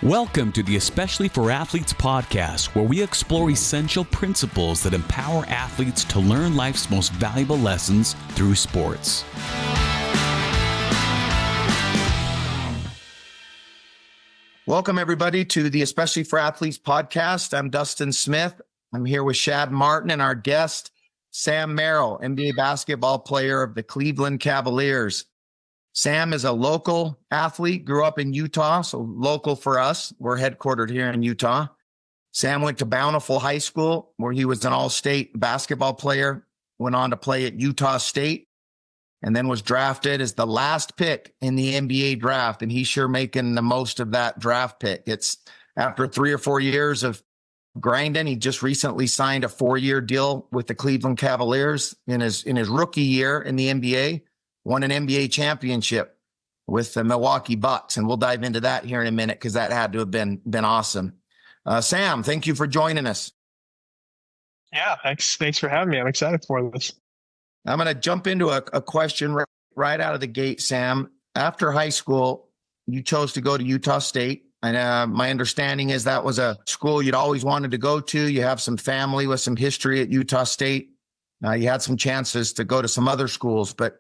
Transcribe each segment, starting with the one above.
Welcome to the Especially for Athletes podcast, where we explore essential principles that empower athletes to learn life's most valuable lessons through sports. Welcome, everybody, to the Especially for Athletes podcast. I'm Dustin Smith. I'm here with Shad Martin and our guest, Sam Merrill, NBA basketball player of the Cleveland Cavaliers. Sam is a local athlete, grew up in Utah, so local for us. We're headquartered here in Utah. Sam went to Bountiful High School, where he was an all-state basketball player, went on to play at Utah State, and then was drafted as the last pick in the NBA draft. And he's sure making the most of that draft pick. It's after 3 or 4 years of grinding. He just recently signed a 4-year deal with the Cleveland Cavaliers in his rookie year in the NBA. Won an NBA championship with the Milwaukee Bucks. And we'll dive into that here in a minute because that had to have been awesome. Sam, thank you for joining us. Yeah, thanks for having me. I'm excited for this. I'm going to jump into a question right out of the gate, Sam. After high school, you chose to go to Utah State. And my understanding is that was a school you'd always wanted to go to. You have some family with some history at Utah State. You had some chances to go to some other schools, but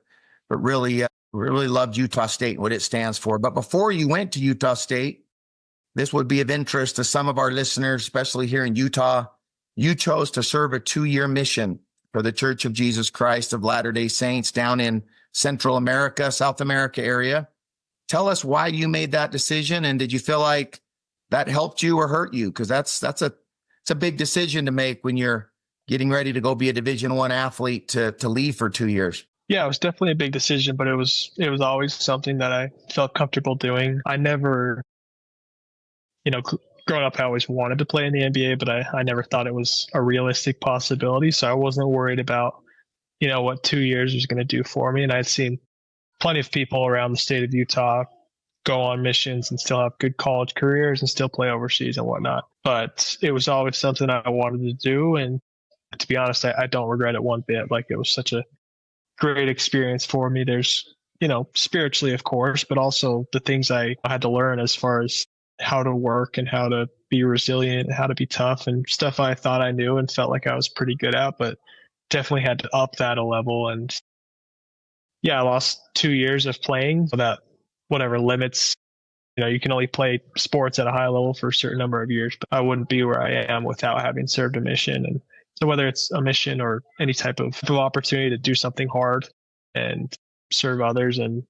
really loved Utah State and what it stands for. But before you went to Utah State, this would be of interest to some of our listeners, especially here in Utah. You chose to serve a 2-year mission for the Church of Jesus Christ of Latter-day Saints down in Central America, South America area. Tell us why you made that decision, and did you feel like that helped you or hurt you? Because it's a big decision to make when you're getting ready to go be a Division I athlete to leave for 2 years. Yeah, it was definitely a big decision, but it was always something that I felt comfortable doing. I never, growing up, I always wanted to play in the NBA, but I never thought it was a realistic possibility. So I wasn't worried about, what 2 years was going to do for me. And I'd seen plenty of people around the state of Utah go on missions and still have good college careers and still play overseas and whatnot. But it was always something I wanted to do. And to be honest, I don't regret it one bit. Like, it was such a great experience for me. There's, spiritually, of course, but also the things I had to learn as far as how to work and how to be resilient and how to be tough and stuff I thought I knew and felt like I was pretty good at, but definitely had to up that a level. And yeah, I lost 2 years of playing, so that whatever limits, you can only play sports at a high level for a certain number of years, but I wouldn't be where I am without having served a mission. And so whether it's a mission or any type of opportunity to do something hard and serve others and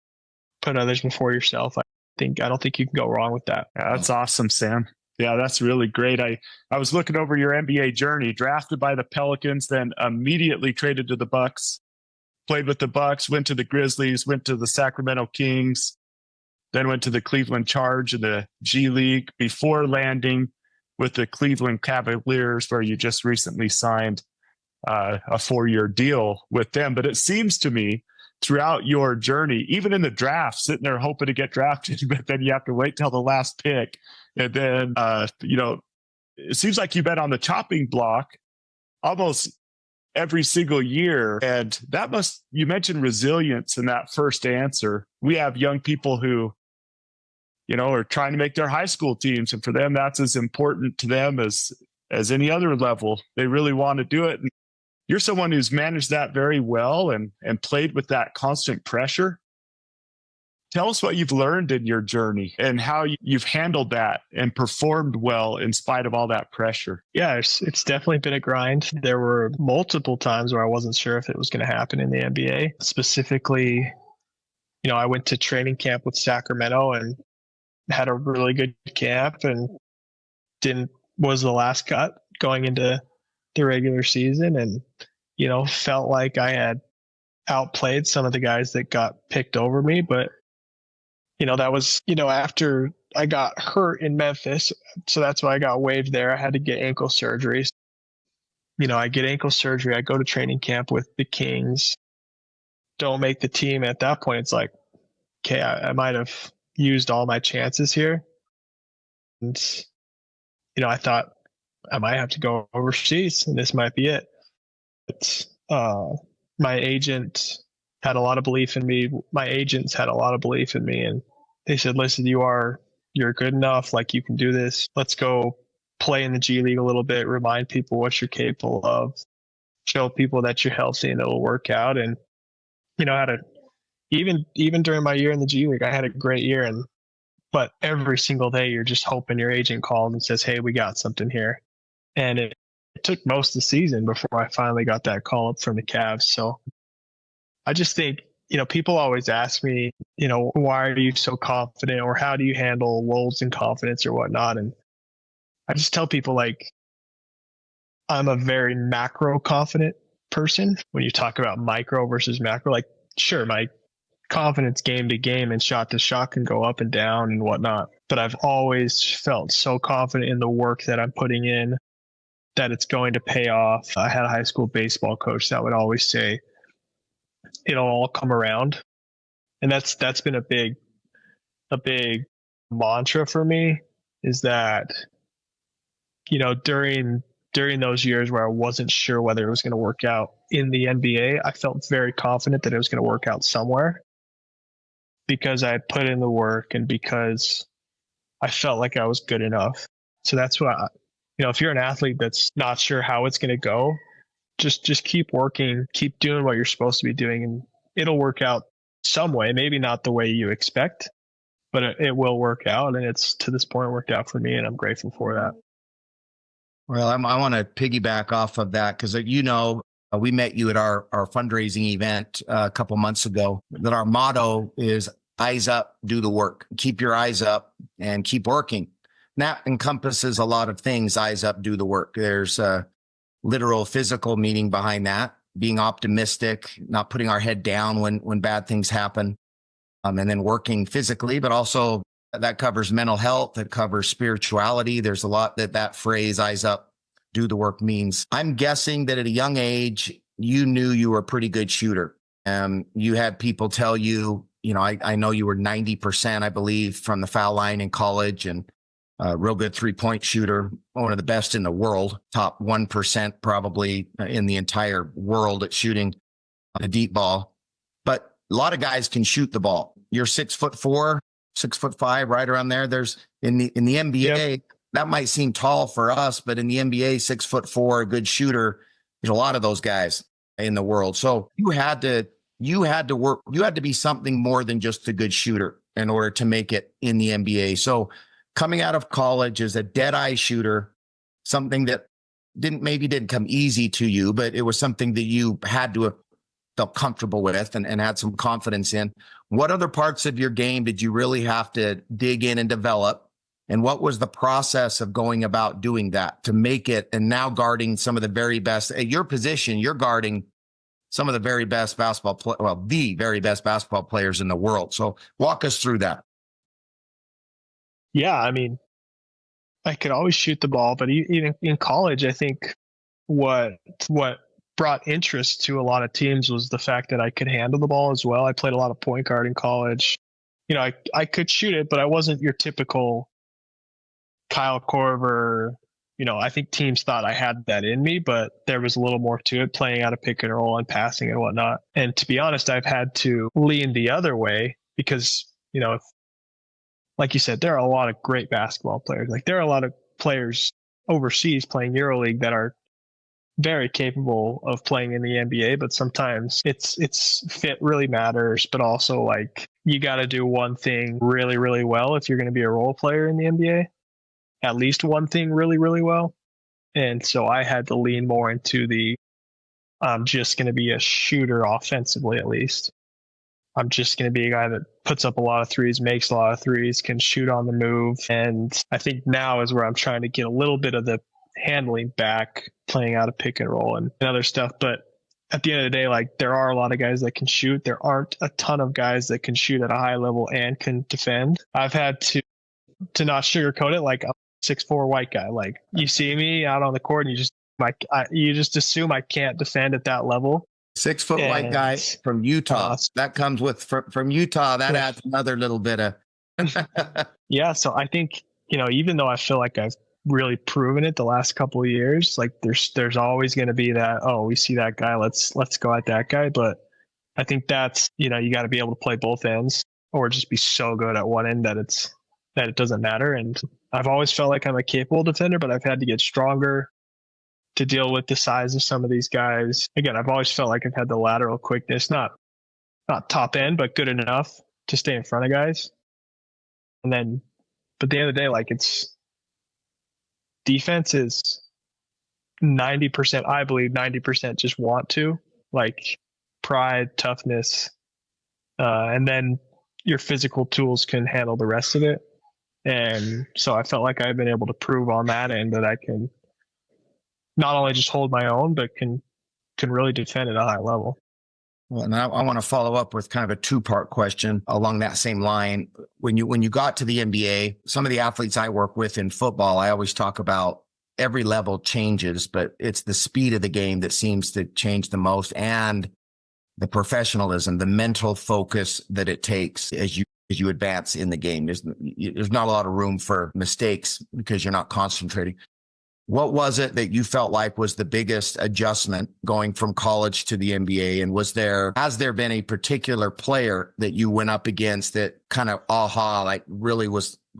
put others before yourself, I don't think you can go wrong with that. Yeah, that's awesome, Sam. Yeah, that's really great. I was looking over your NBA journey, drafted by the Pelicans, then immediately traded to the Bucks, played with the Bucks, went to the Grizzlies, went to the Sacramento Kings, then went to the Cleveland Charge in the G League before landing with the Cleveland Cavaliers, where you just recently signed a 4-year deal with them. But it seems to me throughout your journey, even in the draft, sitting there hoping to get drafted, but then you have to wait till the last pick. And then, it seems like you've been on the chopping block almost every single year. And you mentioned resilience in that first answer. We have young people who, are trying to make their high school teams. And for them, that's as important to them as any other level. They really want to do it. And you're someone who's managed that very well and played with that constant pressure. Tell us what you've learned in your journey and how you've handled that and performed well in spite of all that pressure. Yeah, it's definitely been a grind. There were multiple times where I wasn't sure if it was going to happen in the NBA. Specifically, I went to training camp with Sacramento and had a really good camp and was the last cut going into the regular season, and felt like I had outplayed some of the guys that got picked over me. But that was after I got hurt in Memphis, so that's why I got waived there. I had to get ankle surgery. I get ankle surgery, I go to training camp with the Kings, don't make the team. At that point, it's like, okay, I might have used all my chances here. And, I thought I might have to go overseas and this might be it. But, my agent had a lot of belief in me. My agents had a lot of belief in me. And they said, listen, you are you're good enough. Like, you can do this. Let's go play in the G League a little bit, remind people what you're capable of, show people that you're healthy and it'll work out. And, even during my year in the G League, I had a great year. But every single day, you're just hoping your agent calls and says, hey, we got something here. And it took most of the season before I finally got that call up from the Cavs. So I just think, people always ask me, why are you so confident, or how do you handle lulls in confidence or whatnot? And I just tell people, like, I'm a very macro confident person. When you talk about micro versus macro, like, sure, my confidence game to game and shot to shot can go up and down and whatnot, but I've always felt so confident in the work that I'm putting in that it's going to pay off. I had a high school baseball coach that would always say, it'll all come around. And that's been a big mantra for me, is that, during those years where I wasn't sure whether it was going to work out in the NBA, I felt very confident that it was going to work out somewhere, because I had put in the work and because I felt like I was good enough. So that's why, if you're an athlete that's not sure how it's going to go, just keep working, keep doing what you're supposed to be doing, and it'll work out some way. Maybe not the way you expect, but it will work out. And it's, to this point, worked out for me, and I'm grateful for that. Well, I want to piggyback off of that, because we met you at our fundraising event a couple months ago, that our motto is eyes up, do the work. Keep your eyes up and keep working. That encompasses a lot of things. Eyes up, do the work. There's a literal physical meaning behind that, being optimistic, not putting our head down when bad things happen, and then working physically, but also that covers mental health, that covers spirituality. There's a lot that phrase, eyes up, do the work, means. I'm guessing that at a young age, you knew you were a pretty good shooter. You had people tell you, I know you were 90%, I believe, from the foul line in college, and a real good 3-point shooter, one of the best in the world, top 1% probably in the entire world at shooting a deep ball. But a lot of guys can shoot the ball. You're 6'4", 6'5", right around there. There's in the NBA, yep. That might seem tall for us, but in the NBA, 6'4", a good shooter, there's a lot of those guys in the world. So you had to work. You had to be something more than just a good shooter in order to make it in the NBA. So coming out of college as a dead-eye shooter, something that didn't come easy to you, but it was something that you had to have felt comfortable with and had some confidence in. What other parts of your game did you really have to dig in and develop? And what was the process of going about doing that to make it, and now guarding some of the very best at your position? You're guarding some of the very best the very best basketball players in the world. So walk us through that. Yeah, I mean, I could always shoot the ball, but even in college, I think what brought interest to a lot of teams was the fact that I could handle the ball as well. I played a lot of point guard in college. I could shoot it, but I wasn't your typical Kyle Korver. I think teams thought I had that in me, but there was a little more to it, playing out of pick and roll and passing and whatnot. And to be honest, I've had to lean the other way because, like you said, there are a lot of great basketball players. Like, there are a lot of players overseas playing EuroLeague that are very capable of playing in the NBA, but sometimes it's fit really matters, but also, like, you got to do one thing really, really well if you're going to be a role player in the NBA. At least one thing really, really well. And so I had to lean more into I'm just going to be a shooter offensively, at least. I'm just going to be a guy that puts up a lot of threes, makes a lot of threes, can shoot on the move. And I think now is where I'm trying to get a little bit of the handling back, playing out of pick and roll and other stuff. But at the end of the day, like, there are a lot of guys that can shoot. There aren't a ton of guys that can shoot at a high level and can defend. I've had to not sugarcoat it. Like, I'm a 6'4" white guy. Like, you see me out on the court and you just assume I can't defend at that level. 6 foot white guy from Utah. That comes with from Utah. That adds another little bit of. Yeah. So I think, even though I feel like I've really proven it the last couple of years, like, there's always going to be that, oh, we see that guy, let's go at that guy. But I think that's, you got to be able to play both ends, or just be so good at one end that it's that it doesn't matter. And I've always felt like I'm a capable defender, but I've had to get stronger to deal with the size of some of these guys. Again, I've always felt like I've had the lateral quickness, not top end, but good enough to stay in front of guys. And then, but at the end of the day, like, it's defense is 90%, I believe 90% just want to, like, pride, toughness, and then your physical tools can handle the rest of it. And so I felt like I've been able to prove on that end that I can not only just hold my own, but can really defend at a high level. Well, and I want to follow up with kind of a two-part question along that same line. When you got to the NBA, some of the athletes I work with in football, I always talk about every level changes, but it's the speed of the game that seems to change the most, and the professionalism, the mental focus that it takes as you advance in the game. There's not a lot of room for mistakes because you're not concentrating. What was it that you felt like was the biggest adjustment going from college to the NBA? And has there been a particular player that you went up against that kind of like really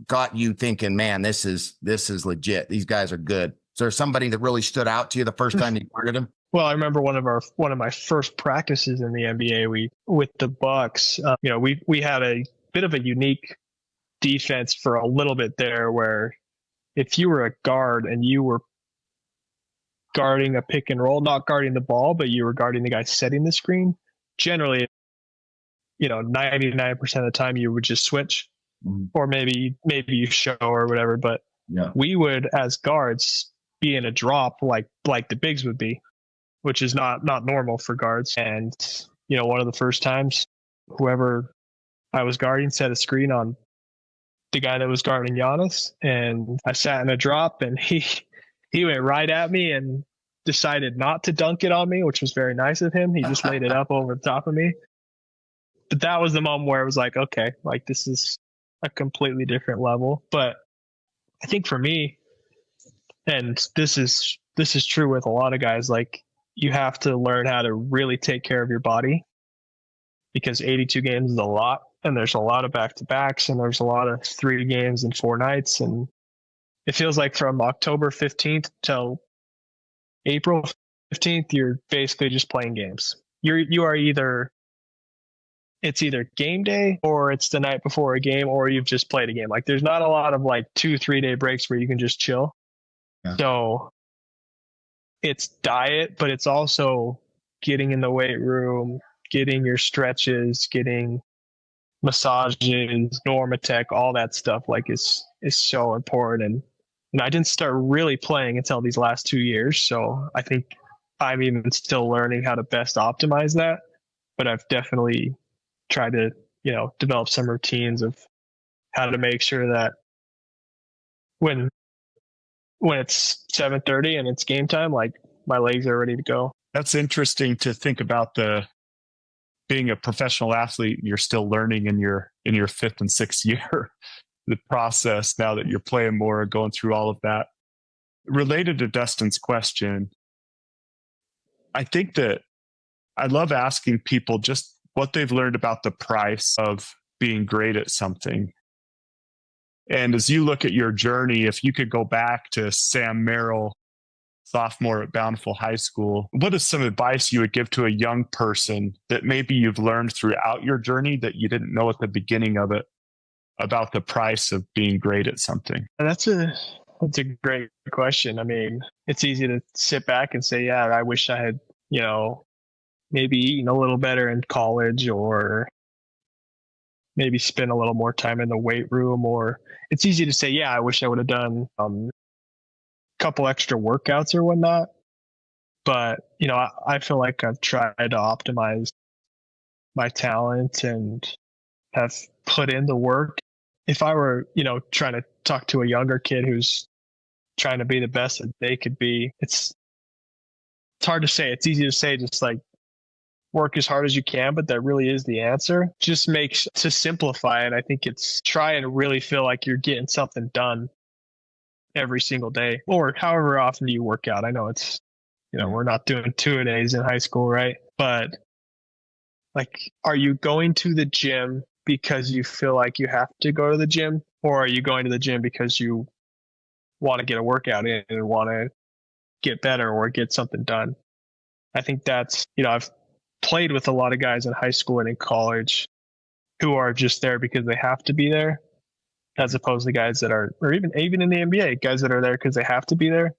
got you thinking, man, this is legit. These guys are good. Is there somebody that really stood out to you the first time you heard him? Well, I remember one of my first practices in the NBA. With the Bucks, we had a bit of a unique defense for a little bit there, where if you were a guard and you were guarding a pick and roll, not guarding the ball, but you were guarding the guy setting the screen, generally, 99% of the time you would just switch, or maybe you show or whatever. But we would, as guards, be in a drop like the bigs would be, which is not normal for guards. And, one of the first times, whoever I was guarding set a screen on the guy that was guarding Giannis, and I sat in a drop, and he went right at me and decided not to dunk it on me, which was very nice of him. He just laid it up over the top of me. But that was the moment where it was like, okay, like, this is a completely different level. But I think for me, and this is true with a lot of guys, like, you have to learn how to really take care of your body, because 82 games is a lot. And there's a lot of back-to-backs, and there's a lot of 3 games in 4 nights. And it feels like from October 15th till April 15th, you're basically just playing games. It's either game day, or it's the night before a game, or you've just played a game. Like, there's not a lot of like 2-3 day breaks where you can just chill. Yeah. So it's diet, but it's also getting in the weight room, getting your stretches, getting massages, Normatec, all that stuff, like, is so important. And I didn't start really playing until these last 2 years. So I think I'm even still learning how to best optimize that. But I've definitely tried to, develop some routines of how to make sure that when it's 7:30 and it's game time, like, my legs are ready to go. That's interesting to think about, being a professional athlete, you're still learning in your 5th and 6th year, the process now that you're playing more, going through all of that. Related to Dustin's question, I think that I love asking people just what they've learned about the price of being great at something. And as you look at your journey, if you could go back to Sam Merrill, sophomore at Bountiful High School, what is some advice you would give to a young person that maybe you've learned throughout your journey that you didn't know at the beginning of it about the price of being great at something? That's a great question. I mean, it's easy to sit back and say, yeah, I wish I had, maybe eaten a little better in college, or maybe spend a little more time in the weight room. Or it's easy to say, yeah, I wish I would have done couple extra workouts or whatnot. But, I feel like I've tried to optimize my talent and have put in the work. If I were, trying to talk to a younger kid who's trying to be the best that they could be, it's hard to say. It's easy to say, just like, work as hard as you can, but that really is the answer. Just makes, to simplify it, I think it's try and really feel like you're getting something done every single day, or however often you work out. I know it's, we're not doing 2-a-days in high school, right? But, like, are you going to the gym because you feel like you have to go to the gym, Or are you going to the gym because you want to get a workout in and want to get better or get something done? I think that's, I've played with a lot of guys in high school and in college who are just there because they have to be there, as opposed to guys that are, or even in the NBA, guys that are there because they have to be there,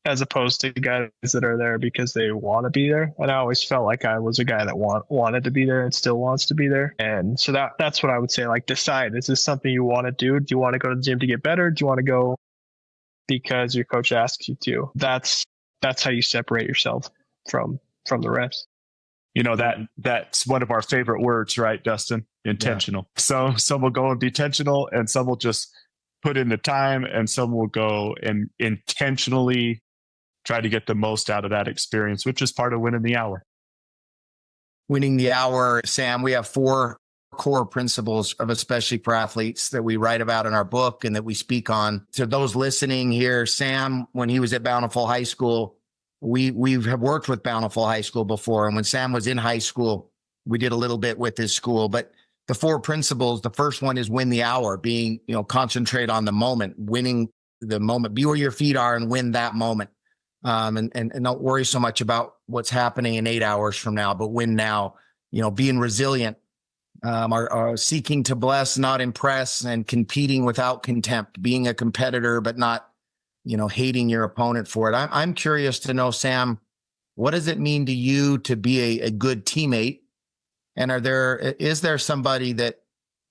as opposed to guys that are there because they want to be there. And I always felt like I was a guy that wanted to be there and still wants to be there. And so that's what I would say, like, decide, is this something you want to do? Do you want to go to the gym to get better? Do you want to go because your coach asks you to? That's how you separate yourself from the rest. That's one of our favorite words, right, Dustin? Intentional. Yeah. So some will go and be intentional, and some will just put in the time, and some will go and intentionally try to get the most out of that experience, which is part of winning the hour. Winning the hour, Sam, we have 4 core principles of especially for athletes that we write about in our book and that we speak on. To those listening here, Sam, when he was at Bountiful High School, we have worked with Bountiful High School before. And when Sam was in high school, we did a little bit with his school. But the 4 principles, the first one is win the hour, being, concentrate on the moment, winning the moment, be where your feet are and win that moment. And don't worry so much about what's happening in 8 hours from now, but win now, being resilient, are seeking to bless, not impress, and competing without contempt, being a competitor, but not, hating your opponent for it. I'm curious to know, Sam, what does it mean to you to be a good teammate? And is there somebody that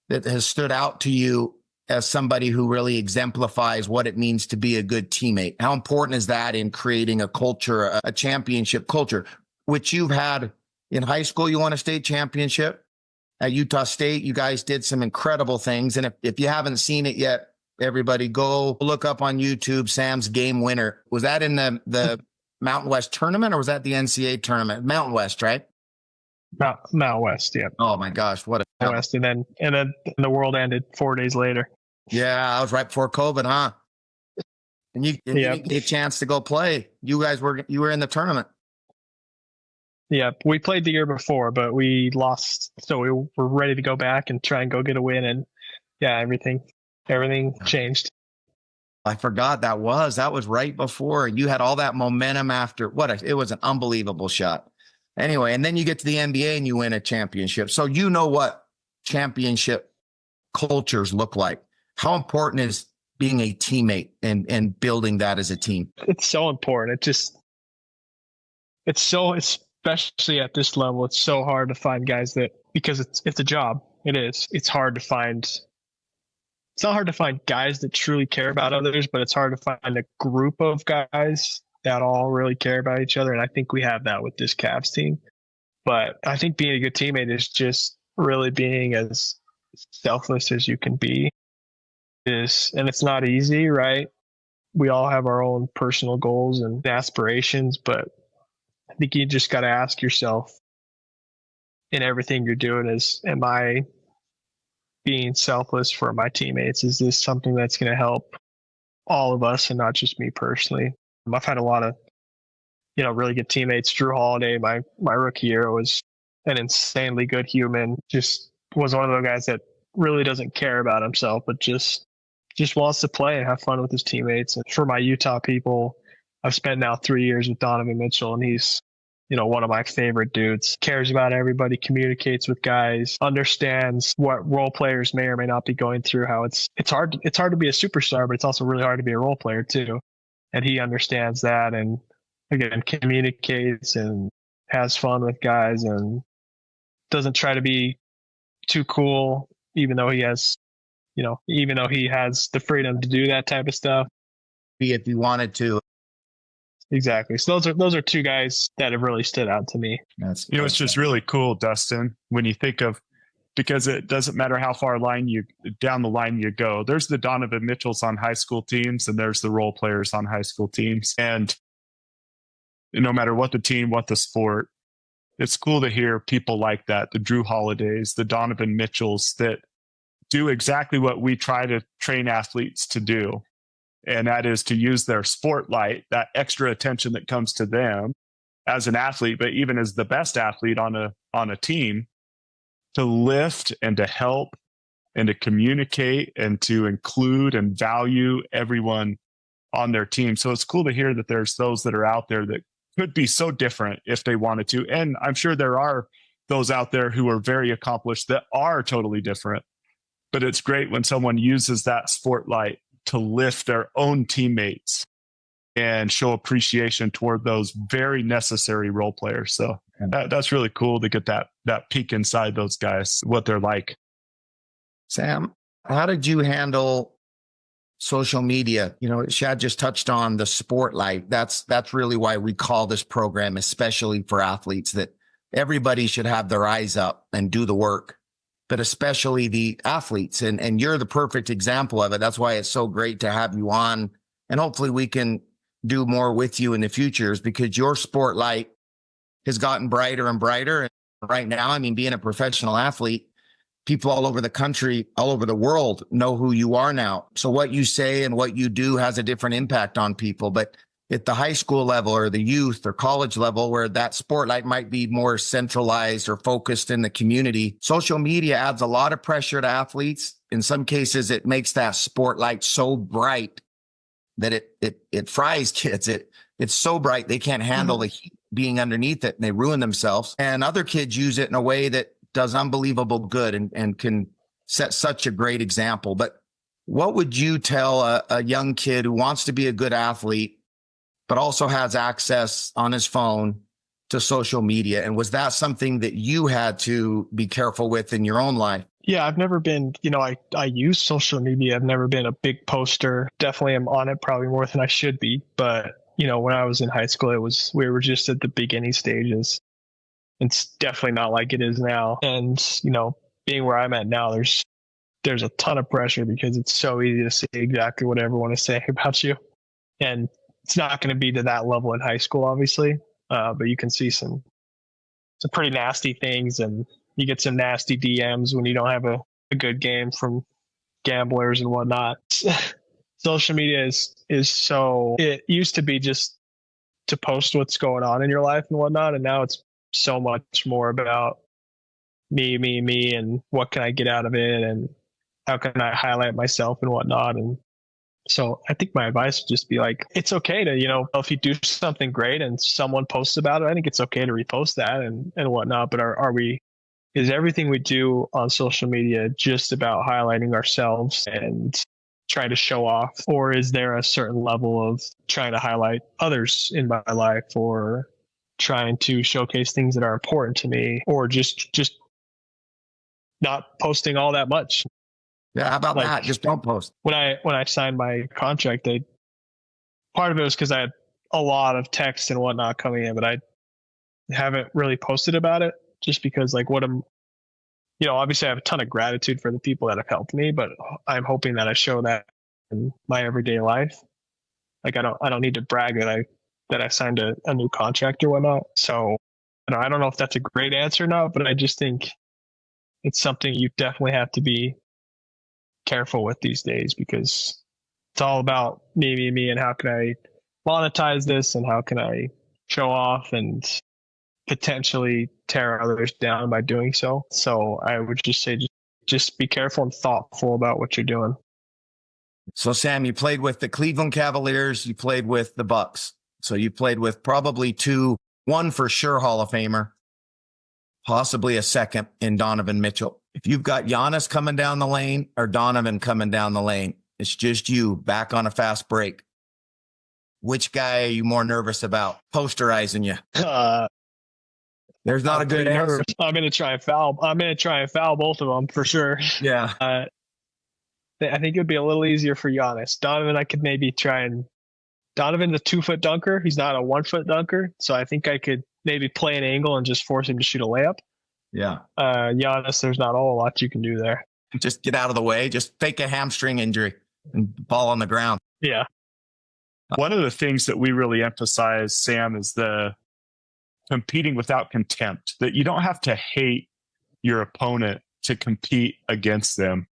has stood out to you as somebody who really exemplifies what it means to be a good teammate? How important is that in creating a culture, a championship culture, which you've had in high school? You won a state championship at Utah State. You guys did some incredible things. And if you haven't seen it yet, everybody go look up on YouTube, Sam's game winner. Was that in the Mountain West tournament, or was that the NCAA tournament? Mountain West, right? Mountain West, yeah. Oh my gosh, what a West, and then the world ended 4 days later. Yeah, I was right before COVID, huh? And you didn't get a chance to go play. You were in the tournament. Yeah, we played the year before, but we lost, so we were ready to go back and try and go get a win. And yeah, everything changed. I forgot that was right before. You had all that momentum after. It was an unbelievable shot. Anyway, and then you get to the NBA and you win a championship. So you know what championship cultures look like. How important is being a teammate and building that as a team? It's so important. Especially at this level, it's so hard to find guys because it's a job. It is. It's hard to find. It's not hard to find guys that truly care about others, but it's hard to find a group of guys that all really care about each other. And I think we have that with this Cavs team. But I think being a good teammate is just really being as selfless as you can be. And it's not easy, right? We all have our own personal goals and aspirations, but I think you just got to ask yourself in everything you're doing am I being selfless for my teammates? Is this something that's going to help all of us and not just me personally? I've had a lot of, really good teammates. Drew Holiday, my rookie year, was an insanely good human. Just was one of those guys that really doesn't care about himself, but just wants to play and have fun with his teammates. And for my Utah people, I've spent now 3 years with Donovan Mitchell, and he's, one of my favorite dudes. Cares about everybody, communicates with guys, understands what role players may or may not be going through. How it's hard to be a superstar, but it's also really hard to be a role player too. And he understands that, and again, communicates and has fun with guys and doesn't try to be too cool, even though he has the freedom to do that type of stuff. If you wanted to. Exactly. So those are 2 guys that have really stood out to me. It's just really cool, Dustin, when you think of, because it doesn't matter how far down the line you go. There's the Donovan Mitchells on high school teams, and there's the role players on high school teams. And no matter what the team, what the sport, it's cool to hear people like that, the Drew Holidays, the Donovan Mitchells, that do exactly what we try to train athletes to do. And that is to use their spotlight, that extra attention that comes to them as an athlete, but even as the best athlete on a team, to lift and to help and to communicate and to include and value everyone on their team. So it's cool to hear that there's those that are out there that could be so different if they wanted to. And I'm sure there are those out there who are very accomplished that are totally different. But it's great when someone uses that spotlight to lift their own teammates and show appreciation toward those very necessary role players. So that's really cool to get that peek inside those guys, what they're like. Sam, how did you handle social media? You know, Shad just touched on the spotlight. That's really why we call this program, especially for athletes, that everybody should have their eyes up and do the work, but especially the athletes. And you're the perfect example of it. That's why it's so great to have you on. And hopefully we can do more with you in the future, is because your spotlight has gotten brighter and brighter. And right now, I mean, being a professional athlete, people all over the country, all over the world know who you are now. So what you say and what you do has a different impact on people. But at the high school level or the youth or college level, where that spotlight might be more centralized or focused in the community, social media adds a lot of pressure to athletes. In some cases, it makes that spotlight so bright that it fries kids. It's so bright they can't handle the heat being underneath it, and they ruin themselves. And other kids use it in a way that does unbelievable good and can set such a great example. But what would you tell a young kid who wants to be a good athlete, but also has access on his phone to social media? And was that something that you had to be careful with in your own life? Yeah, I've never been, I use social media. I've never been a big poster. Definitely am on it probably more than I should be. But, when I was in high school, we were just at the beginning stages. It's definitely not like it is now. And, being where I'm at now, there's a ton of pressure because it's so easy to say exactly what everyone is saying about you. And it's not going to be to that level in high school, obviously. But you can see some pretty nasty things, and you get some nasty DMs when you don't have a good game from gamblers and whatnot. Social media is so, it used to be just to post what's going on in your life and whatnot. And now it's so much more about me, and what can I get out of it, and how can I highlight myself and whatnot. And so I think my advice would just be like, it's okay to, if you do something great and someone posts about it, I think it's okay to repost that and whatnot. But is everything we do on social media just about highlighting ourselves and trying to show off? Or is there a certain level of trying to highlight others in my life, or trying to showcase things that are important to me, or just not posting all that much? Yeah, how about that? Just don't post. When I signed my contract, part of it was because I had a lot of texts and whatnot coming in, but I haven't really posted about it, just because obviously I have a ton of gratitude for the people that have helped me, but I'm hoping that I show that in my everyday life. Like I don't need to brag that I signed a new contract or whatnot. So I don't know if that's a great answer or not, but I just think it's something you definitely have to be careful with these days, because it's all about me, and how can I monetize this, and how can I show off and potentially tear others down by doing so. So I would just say, just be careful and thoughtful about what you're doing. So Sam, you played with the Cleveland Cavaliers, you played with the Bucks. So you played with probably one for sure Hall of Famer, possibly a second in Donovan Mitchell. If you've got Giannis coming down the lane or Donovan coming down the lane, it's just you back on a fast break. Which guy are you more nervous about posterizing you? There's not a good answer. I'm going to try and foul. I'm going to try and foul both of them for sure. Yeah. I think it would be a little easier for Giannis. Donovan, I could maybe try and. Donovan's a 2-foot dunker. He's not a 1-foot dunker. So I think I could maybe play an angle and just force him to shoot a layup. Yeah. Giannis, there's not a whole lot you can do there. Just get out of the way. Just fake a hamstring injury and ball on the ground. Yeah. One of the things that we really emphasize, Sam, is the competing without contempt, that you don't have to hate your opponent to compete against them,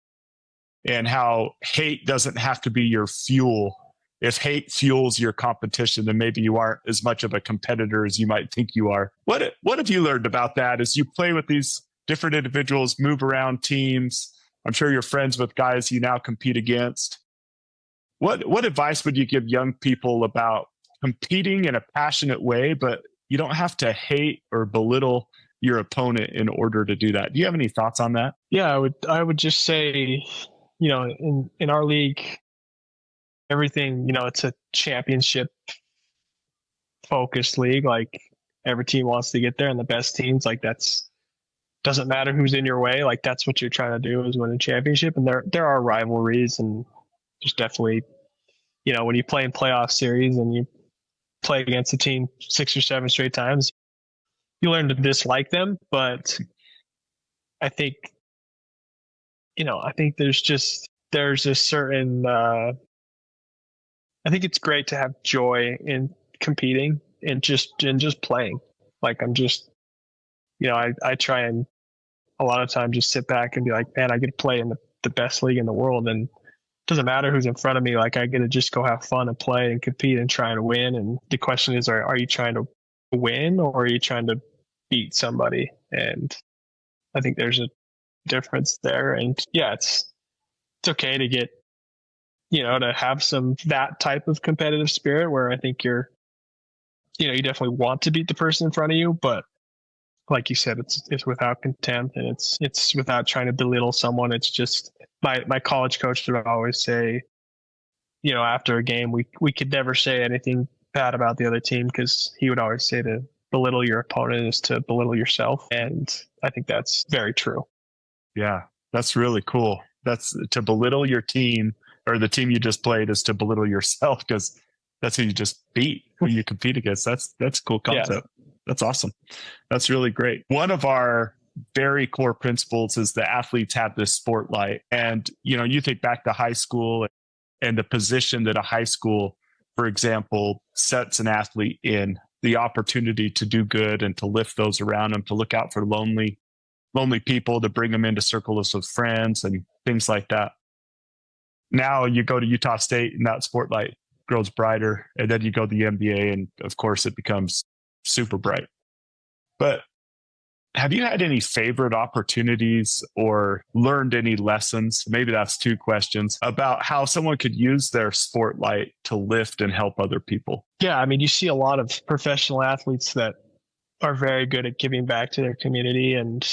and how hate doesn't have to be your fuel. If hate fuels your competition, then maybe you aren't as much of a competitor as you might think you are. What have you learned about that as you play with these different individuals, move around teams, I'm sure you're friends with guys you now compete against. What advice would you give young people about competing in a passionate way, but you don't have to hate or belittle your opponent in order to do that? Do you have any thoughts on that? Yeah, I would just say, in our league, everything, it's a championship focused league. Like every team wants to get there, and the best teams, like that's doesn't matter who's in your way. Like that's what you're trying to do is win a championship. And there are rivalries, and there's definitely, when you play in playoff series and you play against a team 6 or 7 straight times, you learn to dislike them. But I think, I think there's a certain, I think it's great to have joy in competing and just playing. Like I'm just, I try and a lot of times just sit back and be like, man, I get to play in the best league in the world. And it doesn't matter who's in front of me. Like I get to just go have fun and play and compete and try and win. And the question is, are you trying to win or are you trying to beat somebody? And I think there's a difference there. And yeah, it's okay to get, to have that type of competitive spirit where I think you definitely want to beat the person in front of you, but like you said, it's without contempt and it's without trying to belittle someone. It's just my college coach would always say, after a game, we could never say anything bad about the other team because he would always say to belittle your opponent is to belittle yourself. And I think that's very true. Yeah, that's really cool. That's to belittle your team or the team you just played is to belittle yourself because that's who you just beat, who you compete against. That's a cool concept. Yeah. That's awesome. That's really great. One of our very core principles is that athletes have this spotlight. And, you think back to high school and the position that a high school, for example, sets an athlete in, the opportunity to do good and to lift those around them, to look out for lonely people, to bring them into circles of friends and things like that. Now you go to Utah State and that spotlight grows brighter. And then you go to the NBA and of course it becomes super bright. But have you had any favorite opportunities or learned any lessons? Maybe that's 2 questions about how someone could use their spotlight to lift and help other people. Yeah. I mean, you see a lot of professional athletes that are very good at giving back to their community and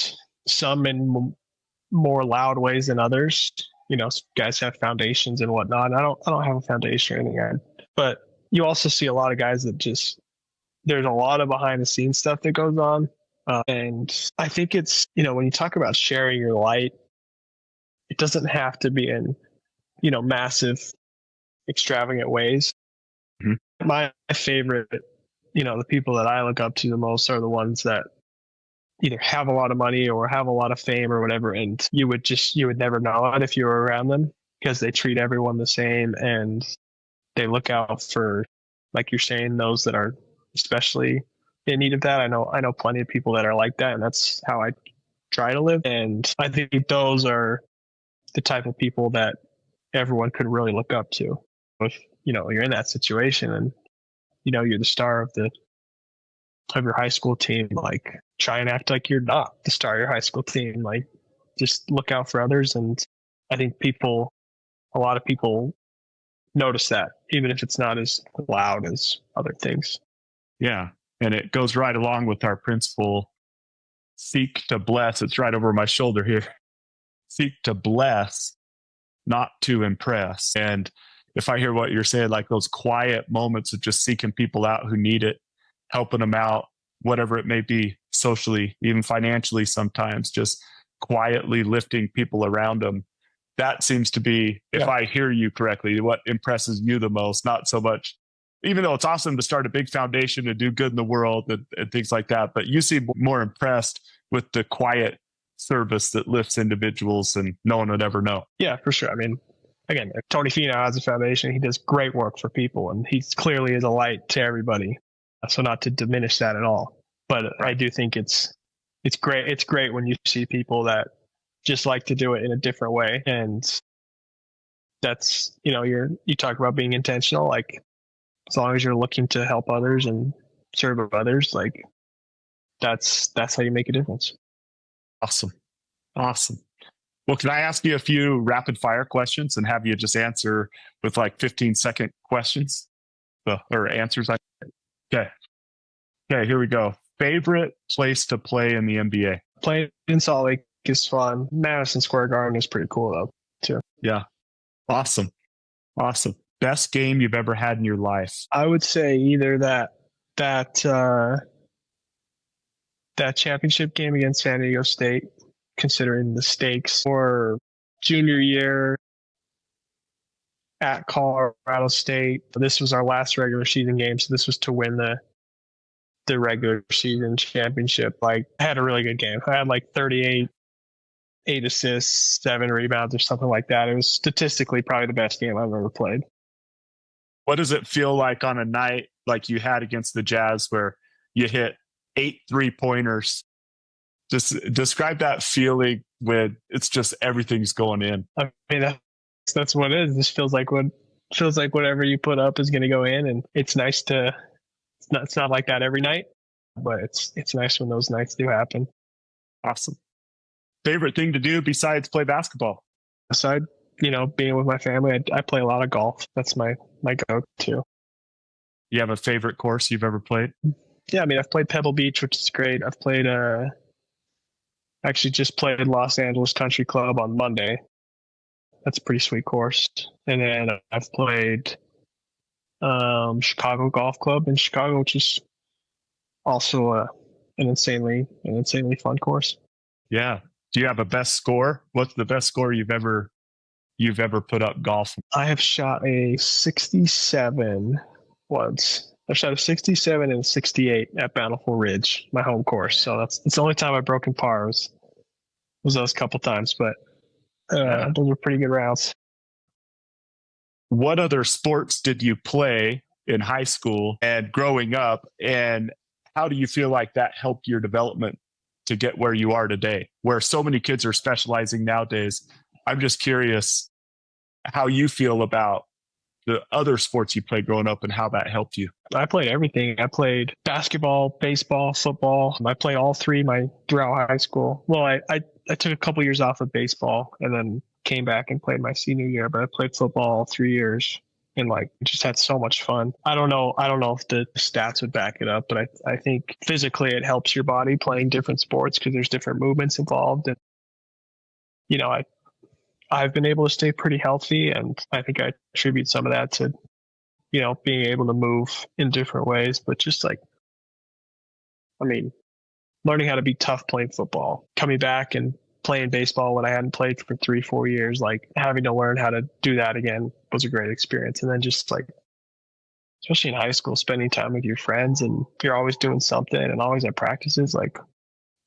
some in more loud ways than others. Guys have foundations and whatnot. I don't have a foundation or anything, but you also see a lot of guys that there's a lot of behind the scenes stuff that goes on. And I think it's, when you talk about sharing your light, it doesn't have to be in, massive, extravagant ways. Mm-hmm. My favorite, the people that I look up to the most are the ones that either have a lot of money or have a lot of fame or whatever. And you would never know it if you were around them because they treat everyone the same and they look out for, like you're saying, those that are especially in need of that. I know plenty of people that are like that, and that's how I try to live. And I think those are the type of people that everyone could really look up to. If you're in that situation and you're the star of your high school team, like try and act like you're not the star of your high school team. Like just look out for others. And I think a lot of people notice that, even if it's not as loud as other things. Yeah. And it goes right along with our principle, seek to bless. It's right over my shoulder here. Seek to bless, not to impress. And if I hear what you're saying, like those quiet moments of just seeking people out who need it, helping them out, whatever it may be, socially, even financially sometimes, just quietly lifting people around them. That seems to be, if I hear you correctly, what impresses you the most, not so much, even though it's awesome to start a big foundation and do good in the world and things like that, but you seem more impressed with the quiet service that lifts individuals and no one would ever know. Yeah, for sure. I mean, again, Tony Finau has a foundation. He does great work for people and he clearly is a light to everybody. So not to diminish that at all, but I do think it's great. It's great when you see people that just like to do it in a different way. And that's, you talk about being intentional, like as long as you're looking to help others and serve others, like that's how you make a difference. Awesome. Well, can I ask you a few rapid fire questions and have you just answer with like 15-second questions or answers? Okay. Okay, here we go. Favorite place to play in the NBA? Playing in Salt Lake is fun. Madison Square Garden is pretty cool though, too. Yeah. Awesome. Awesome. Best game you've ever had in your life? I would say either that championship game against San Diego State, considering the stakes, or junior year at Colorado State. This was our last regular season game, so this was to win the regular season championship. Like, I had a really good game. I had like 38, 8 assists, 7 rebounds, or something like that. It was statistically probably the best game I've ever played. What does it feel like on a night like you had against the Jazz where you hit 8 3-pointers? Just describe that feeling when it's just everything's going in. I mean, that's what it is. This feels like whatever you put up is going to go in, and it's nice to. It's not like that every night, but it's nice when those nights do happen. Awesome. Favorite thing to do besides play basketball? Aside, being with my family, I play a lot of golf. That's my go-to. You have a favorite course you've ever played? Yeah, I mean, I've played Pebble Beach, which is great. I've played actually just played Los Angeles Country Club on Monday. That's a pretty sweet course. And then I've played Chicago Golf Club in Chicago, which is also an insanely fun course. Yeah. Do you have a best score? What's the best score you've ever put up golf? I have shot a 67 once. I've shot a 67 and a 68 at Bountiful Ridge, my home course. So it's the only time I've broken par was those couple times, but those were pretty good rounds. What other sports did you play in high school and growing up, and how do you feel like that helped your development to get where you are today, where so many kids are specializing nowadays? I'm just curious how you feel about the other sports you played growing up and how that helped you. I played everything. I played basketball, baseball, football. I played all three throughout high school. Well, I took a couple years off of baseball and then came back and played my senior year, but I played football all 3 years and just had so much fun. I don't know if the stats would back it up, but I think physically it helps your body playing different sports because there's different movements involved. And, I've been able to stay pretty healthy, and I think I attribute some of that to, being able to move in different ways, but just learning how to be tough playing football, coming back and playing baseball when I hadn't played for 3-4 years, having to learn how to do that again was a great experience. And then especially in high school, spending time with your friends and you're always doing something and always at practices,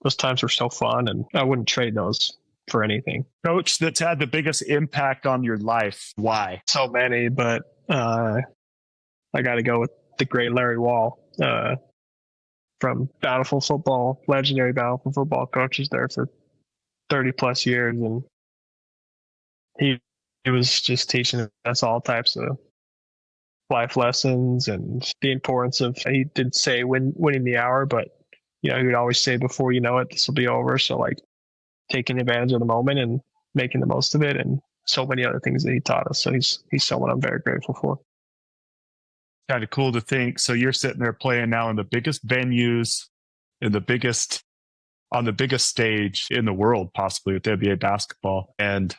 those times were so fun, and I wouldn't trade those for anything. Coach that's had the biggest impact on your life. Why? So many, but I got to go with the great Larry Wall from Bountiful Football, legendary Bountiful Football coaches there for 30 plus years. And he was just teaching us all types of life lessons and the importance of, he did say winning the hour, but he would always say before you know it, this will be over. So taking advantage of the moment and making the most of it, and so many other things that he taught us. So he's someone I'm very grateful for. Kind of cool to think. So you're sitting there playing now in the biggest venues, on the biggest stage in the world, possibly with NBA basketball. And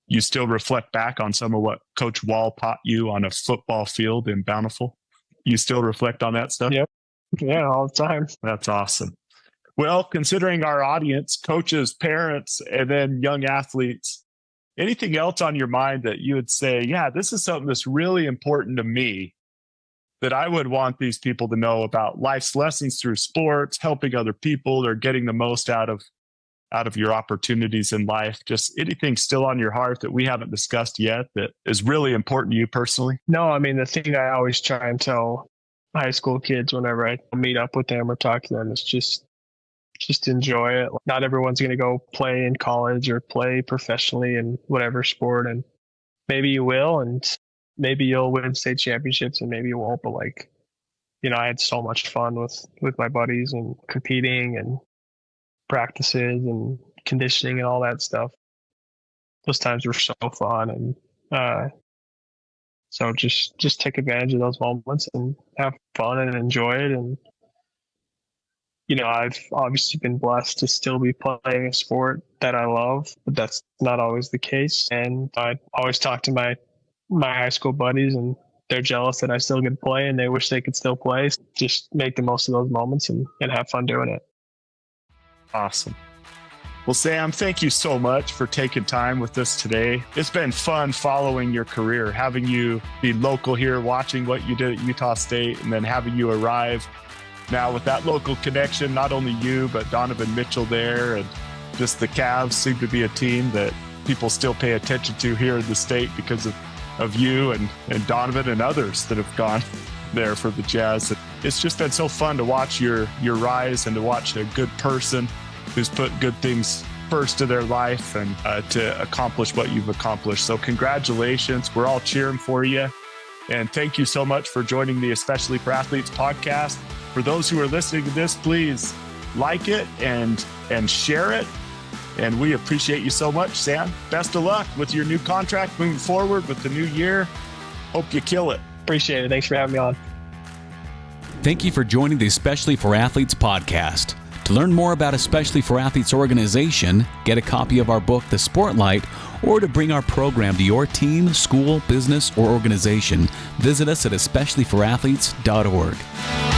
you still reflect back on some of what Coach Wall taught you on a football field in Bountiful. You still reflect on that stuff? Yep. Yeah, all the time. That's awesome. Well, considering our audience, coaches, parents, and then young athletes, anything else on your mind that you would say, yeah, this is something that's really important to me that I would want these people to know about life's lessons through sports, helping other people, or getting the most out of your opportunities in life? Just anything still on your heart that we haven't discussed yet that is really important to you personally? No, the thing I always try and tell high school kids whenever I meet up with them or talk to them is just enjoy it. Not everyone's going to go play in college or play professionally in whatever sport, and maybe you will, and maybe you'll win state championships, and maybe you won't. But I had so much fun with my buddies and competing and practices and conditioning and all that stuff. those times were so fun. And so just take advantage of those moments and have fun and enjoy it. And, I've obviously been blessed to still be playing a sport that I love, but that's not always the case. And I always talk to my high school buddies, and they're jealous that I still get to play, and they wish they could still play. Just make the most of those moments and have fun doing it. Awesome. Well, Sam, thank you so much for taking time with us today. It's been fun following your career, having you be local here, watching what you did at Utah State, and then having you arrive now with that local connection. Not only you, but Donovan Mitchell there, and just the Cavs seem to be a team that people still pay attention to here in the state because of you and Donovan and others that have gone there for the Jazz. It's just been so fun to watch your rise and to watch a good person who's put good things first to their life and to accomplish what you've accomplished. So congratulations. We're all cheering for you. And thank you so much for joining the Especially for Athletes podcast. For those who are listening to this, please like it and share it. And we appreciate you so much, Sam. Best of luck with your new contract moving forward with the new year. Hope you kill it. Appreciate it. Thanks for having me on. Thank you for joining the Especially for Athletes podcast. To learn more about Especially for Athletes organization, get a copy of our book, The Sportlight, or to bring our program to your team, school, business, or organization, visit us at especiallyforathletes.org.